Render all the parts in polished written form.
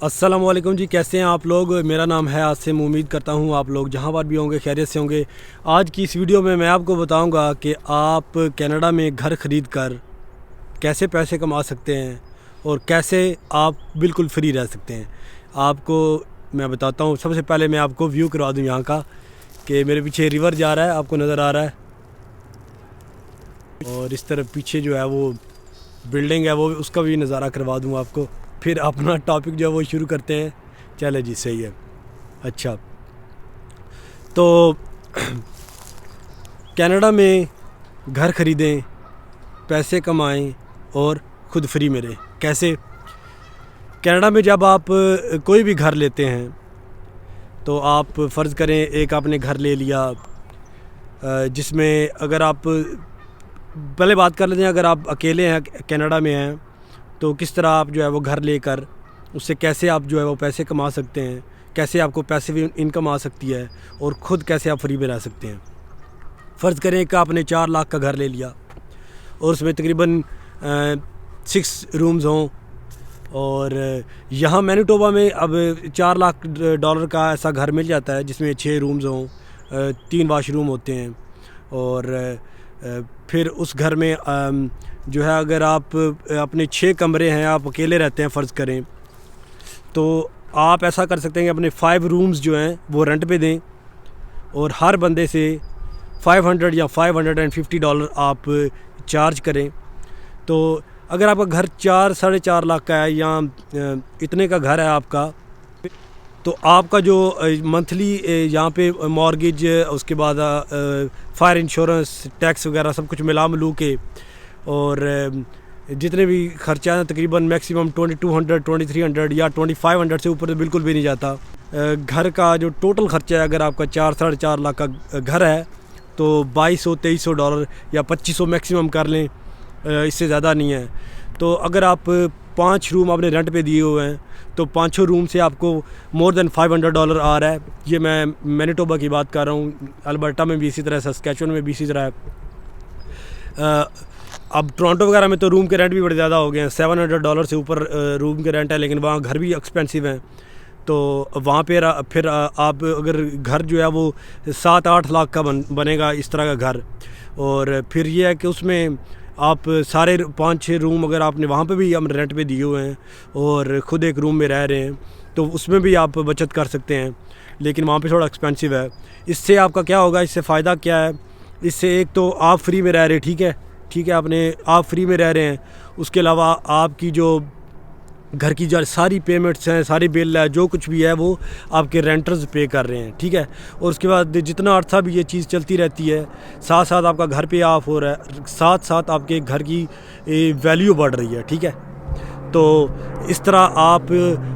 अस्सलाम वालेकुम जी, कैसे हैं आप लोग। मेरा नाम है आसिम। उम्मीद करता हूँ आप लोग जहाँ पर भी होंगे खैरियत से होंगे। आज की इस वीडियो में मैं आपको बताऊँगा कि आप कनाडा में घर ख़रीद कर कैसे पैसे कमा सकते हैं और कैसे आप बिल्कुल फ्री रह सकते हैं। आपको मैं बताता हूँ। सबसे पहले मैं आपको व्यू करवा दूँ यहाँ का, कि मेरे पीछे रिवर जा रहा है, आपको नज़र आ रहा है, और इस तरफ पीछे जो है वो बिल्डिंग है, वो उसका भी नज़ारा करवा दूँ आपको। फिर अपना टॉपिक जो है वो शुरू करते हैं। चले जी, सही है। अच्छा, तो कनाडा में घर ख़रीदें, पैसे कमाएं और ख़ुद फ्री में रहें। कैसे? कनाडा में जब आप कोई भी घर लेते हैं तो आप फ़र्ज़ करें एक आपने घर ले लिया, जिसमें अगर आप पहले बात कर लेते हैं, अगर आप अकेले हैं कनाडा में हैं तो किस तरह आप जो है वो घर लेकर उससे कैसे आप जो है वो पैसे कमा सकते हैं, कैसे आपको पैसिव इनकम आ सकती है और ख़ुद कैसे आप फ्री में रह सकते हैं। फ़र्ज़ करें कि आपने 4 लाख का घर ले लिया और उसमें तकरीबन 6 रूम्स हों, और यहाँ मैनिटोबा में अब $4 लाख का ऐसा घर मिल जाता है जिसमें 6 रूम्स हों, 3 वाशरूम होते हैं। और फिर उस घर में जो है, अगर आप अपने 6 कमरे हैं, आप अकेले रहते हैं फ़र्ज़ करें, तो आप ऐसा कर सकते हैं कि अपने 5 रूम्स जो हैं वो रेंट पे दें और हर बंदे से $500 या $550 आप चार्ज करें। तो अगर आपका घर 4-4.5 लाख का है या इतने का घर है आपका, तो आपका जो मंथली यहाँ पे मॉर्गेज, उसके बाद फायर इंश्योरेंस, टैक्स वगैरह सब कुछ मिला मिलू के, और जितने भी खर्चा हैं तकरीबन मैक्सिमम 2200, 2300 या 2500 से ऊपर तो बिल्कुल भी नहीं जाता। घर का जो टोटल खर्चा है, अगर आपका 4-4.5 लाख का घर है तो $2200-2300 या 2500 मैक्सिमम कर लें, इससे ज़्यादा नहीं है। तो अगर आप 5 रूम आपने रेंट पे दिए हुए हैं तो 5 रूम से आपको मोर देन $500 आ रहा है। ये मैं मैनिटोबा की बात कर रहा हूँ, अल्बर्टा में भी इसी तरह, सस्कैचुअन में भी इसी तरह है। अब टोरंटो वगैरह में तो रूम के रेंट भी बड़े ज़्यादा हो गए हैं, $700 से ऊपर रूम के रेंट है, लेकिन वहाँ घर भी एक्सपेंसिव हैं। तो वहाँ पर फिर आप अगर घर जो है वो 7-8 लाख का बनेगा इस तरह का घर। और फिर ये है कि उसमें आप सारे 5-6 रूम अगर आपने वहाँ पे भी हम रेंट पे दिए हुए हैं और ख़ुद एक रूम में रह रहे हैं तो उसमें भी आप बचत कर सकते हैं, लेकिन वहाँ पे थोड़ा एक्सपेंसिव है। इससे आपका क्या होगा, इससे फ़ायदा क्या है? इससे एक तो आप फ्री में रह रहे, ठीक है, आप फ्री में रह रहे हैं। उसके अलावा आपकी जो घर की जो सारी पेमेंट्स हैं, सारी बिल है, जो कुछ भी है वो आपके रेंटर्स पे कर रहे हैं, ठीक है। और उसके बाद जितना अर्सा भी ये चीज़ चलती रहती है, साथ साथ आपका घर पे ऑफ हो रहा है, साथ साथ आपके घर की वैल्यू बढ़ रही है, ठीक है। तो इस तरह आप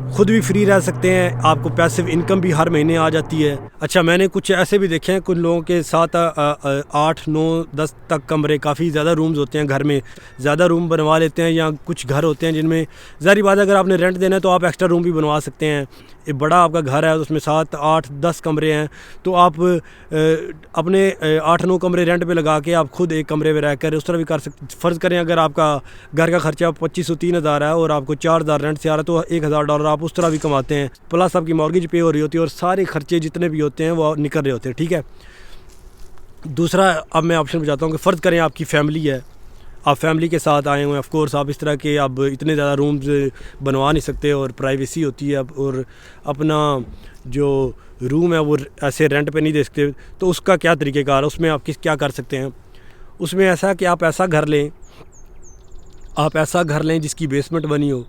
ख़ुद भी फ्री रह सकते हैं, आपको पैसिव इनकम भी हर महीने आ जाती है। अच्छा, मैंने कुछ ऐसे भी देखे हैं, कुछ लोगों के साथ 8, 9, 10 तक कमरे, काफ़ी ज़्यादा रूम्स होते हैं घर में, ज़्यादा रूम बनवा लेते हैं। या कुछ घर होते हैं जिनमें ज़ाहिर बात है अगर आपने रेंट देना है तो आप एक्स्ट्रा रूम भी बनवा सकते हैं। एक बड़ा आपका घर है उसमें 7, 8, 10 कमरे हैं, तो आप अपने 8-9 कमरे रेंट पे लगा के आप खुद एक कमरे में रह कर उस तरह भी कर सकते। फ़र्ज़ करें अगर आपका घर का खर्चा 2500-3000 है और आपको 4000 रेंट से आ रहा है, तो $1000 आप उस तरह भी कमाते हैं, प्लस आपकी मॉर्गेज पे हो रही होती है और सारे खर्चे जितने भी होते हैं वो निकल रहे होते हैं, ठीक है। दूसरा, अब मैं ऑप्शन बताता हूँ कि फ़र्ज़ करें आपकी फ़ैमिली है, आप फैमिली के साथ आए हुए हैं। ऑफ कोर्स आप इस तरह के अब इतने ज़्यादा रूम्स बनवा नहीं सकते और प्राइवेसी होती है, और अपना जो रूम है वो ऐसे रेंट पे नहीं दे सकते। तो उसका क्या तरीक़ेकार है, उसमें आप क्या कर सकते हैं? उसमें ऐसा कि आप ऐसा घर लें जिसकी बेसमेंट बनी हो,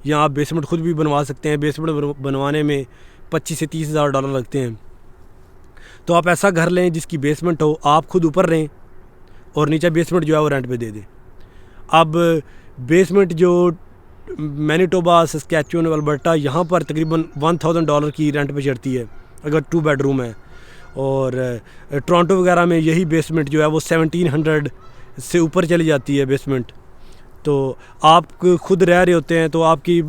या आप बेसमेंट ख़ुद भी बनवा सकते हैं। बेसमेंट बनवाने में $25,000 से $30,000 लगते हैं। तो आप ऐसा घर लें जिसकी बेसमेंट हो, आप खुद ऊपर रहें और नीचे बेसमेंट जो है वो रेंट पे दे दें। अब बेसमेंट जो मैनिटोबा, सस्कैचुअन, अल्बर्टा, यहाँ पर तकरीबन $1000 की रेंट पे चढ़ती है अगर 2 बेडरूम है। और टोरंटो वगैरह में यही बेसमेंट जो है वो 1700 से ऊपर चली जाती है बेसमेंट। तो आप खुद रह रहे होते हैं तो आपकी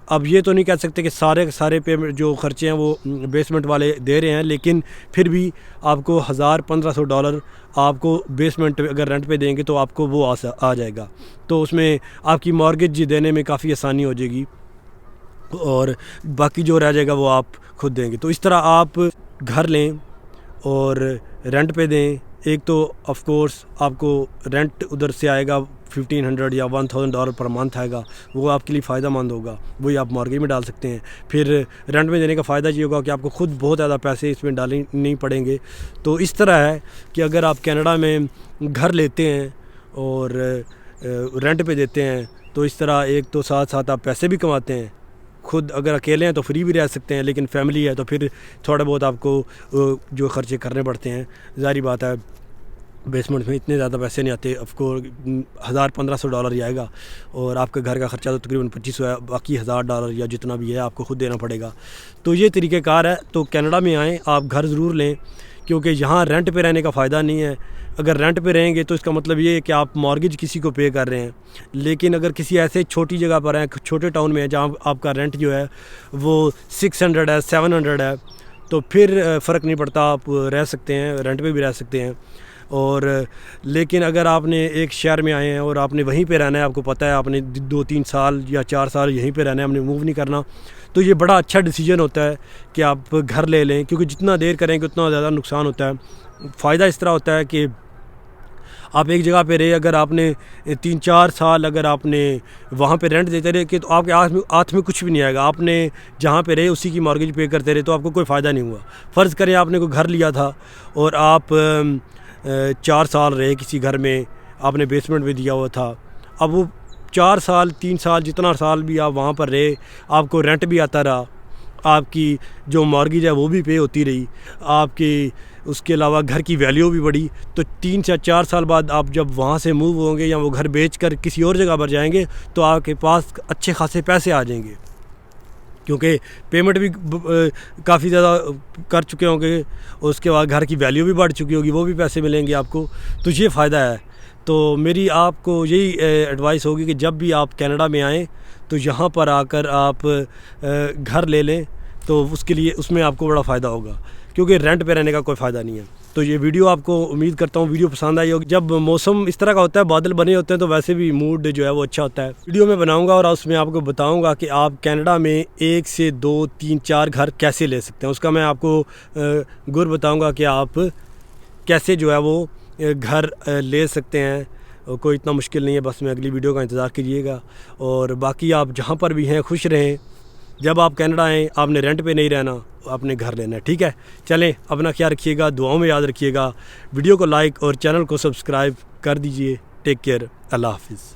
अब ये तो नहीं कह सकते कि सारे पेमेंट जो खर्चे हैं वो बेसमेंट वाले दे रहे हैं, लेकिन फिर भी आपको $1000-1500 आपको बेसमेंट अगर रेंट पे देंगे तो आपको वो आ जाएगा। तो उसमें आपकी मॉर्गेज देने में काफ़ी आसानी हो जाएगी। और बाकी जो रह जाएगा वो आप खुद देंगे। तो इस तरह आप घर लें और रेंट पे दें। एक तो ऑफ कोर्स आपको रेंट उधर से आएगा $1500 या $1000 पर मंथ आएगा, वो आपके लिए फ़ायदेमंद होगा, वही आप मॉर्गेज में डाल सकते हैं। फिर रेंट में देने का फ़ायदा ये होगा कि आपको खुद बहुत ज़्यादा पैसे इसमें डालने नहीं पड़ेंगे। तो इस तरह है कि अगर आप कनाडा में घर लेते हैं और रेंट पे देते हैं तो इस तरह एक तो साथ साथ आप पैसे भी कमाते हैं। खुद अगर अकेले हैं तो फ्री भी रह सकते हैं, लेकिन फैमिली है तो फिर थोड़ा बहुत आपको जो ख़र्चे करने पड़ते हैं। ज़ाहिर बात है बेसमेंट में इतने ज़्यादा पैसे नहीं आते, आपको $1000-1500 ही आएगा और आपके घर का ख़र्चा तो तकरीबन 2500 है, बाकी $1000 या जितना भी है आपको ख़ुद देना पड़ेगा। तो ये तरीक़ेकार है। तो कनाडा में आएँ, आप घर ज़रूर लें, क्योंकि यहाँ रेंट पे रहने का फ़ायदा नहीं है। अगर रेंट पे रहेंगे तो इसका मतलब ये है कि आप मॉर्गेज किसी को पे कर रहे हैं, लेकिन अगर किसी ऐसे छोटी जगह पर हैं, छोटे टाउन में है जहाँ आपका रेंट जो है वो 600 है, 700 है, तो फिर फ़र्क नहीं पड़ता, आप रह सकते हैं, रेंट पे भी रह सकते हैं। और लेकिन अगर आपने एक शहर में आए हैं और आपने वहीं पे रहना है, आपको पता है आपने 2-3 साल या 4 साल यहीं पे रहना है, आपने मूव नहीं करना, तो ये बड़ा अच्छा डिसीजन होता है कि आप घर ले लें, क्योंकि जितना देर करेंगे उतना ज़्यादा नुकसान होता है। फ़ायदा इस तरह होता है कि आप एक जगह पे रहे, अगर आपने 3-4 साल अगर आपने वहाँ पे रेंट देते रहे कि तो आपके हाथ में कुछ भी नहीं आएगा। आपने जहाँ पे रहे उसी की मॉर्गेज पे करते रहे तो आपको कोई फ़ायदा नहीं हुआ। फ़र्ज़ करें आपने कोई घर लिया था और आप 4 साल रहे किसी घर में, आपने बेसमेंट में दिया हुआ था, अब वो 4 साल 3 साल जितना साल भी आप वहाँ पर रहे, आपको रेंट भी आता रहा, आपकी जो मॉर्गेज है वो भी पे होती रही, आपकी उसके अलावा घर की वैल्यू भी बढ़ी। तो 3 से 4 साल बाद आप जब वहाँ से मूव होंगे या वो घर बेचकर किसी और जगह पर जाएंगे तो आपके पास अच्छे खासे पैसे आ जाएंगे, क्योंकि पेमेंट भी काफ़ी ज़्यादा कर चुके होंगे, उसके बाद घर की वैल्यू भी बढ़ चुकी होगी, वो भी पैसे मिलेंगे आपको। तो ये फ़ायदा है। तो मेरी आपको यही एडवाइस होगी कि जब भी आप कनाडा में आएँ तो यहाँ पर आकर आप घर ले लें, तो उसके लिए उसमें आपको बड़ा फ़ायदा होगा, क्योंकि रेंट पे रहने का कोई फ़ायदा नहीं है। तो ये वीडियो आपको उम्मीद करता हूँ वीडियो पसंद आई होगी। जब मौसम इस तरह का होता है, बादल बने होते हैं, तो वैसे भी मूड जो है वो अच्छा होता है। वीडियो में बनाऊंगा और उसमें आपको बताऊंगा कि आप कनाडा में 1 से 2, 3, 4 घर कैसे ले सकते हैं। उसका मैं आपको गुर बताऊँगा कि आप कैसे जो है वो घर ले सकते हैं। कोई इतना मुश्किल नहीं है, बस मैं अगली वीडियो का इंतज़ार कीजिएगा। और बाकी आप जहाँ पर भी हैं खुश रहें। जब आप कनाडा आएँ आपने रेंट पे नहीं रहना, आपने घर लेना है, ठीक है। चलें, अपना ख्याल रखिएगा, दुआओं में याद रखिएगा। वीडियो को लाइक और चैनल को सब्सक्राइब कर दीजिए। टेक केयर, अल्लाह हाफिज़।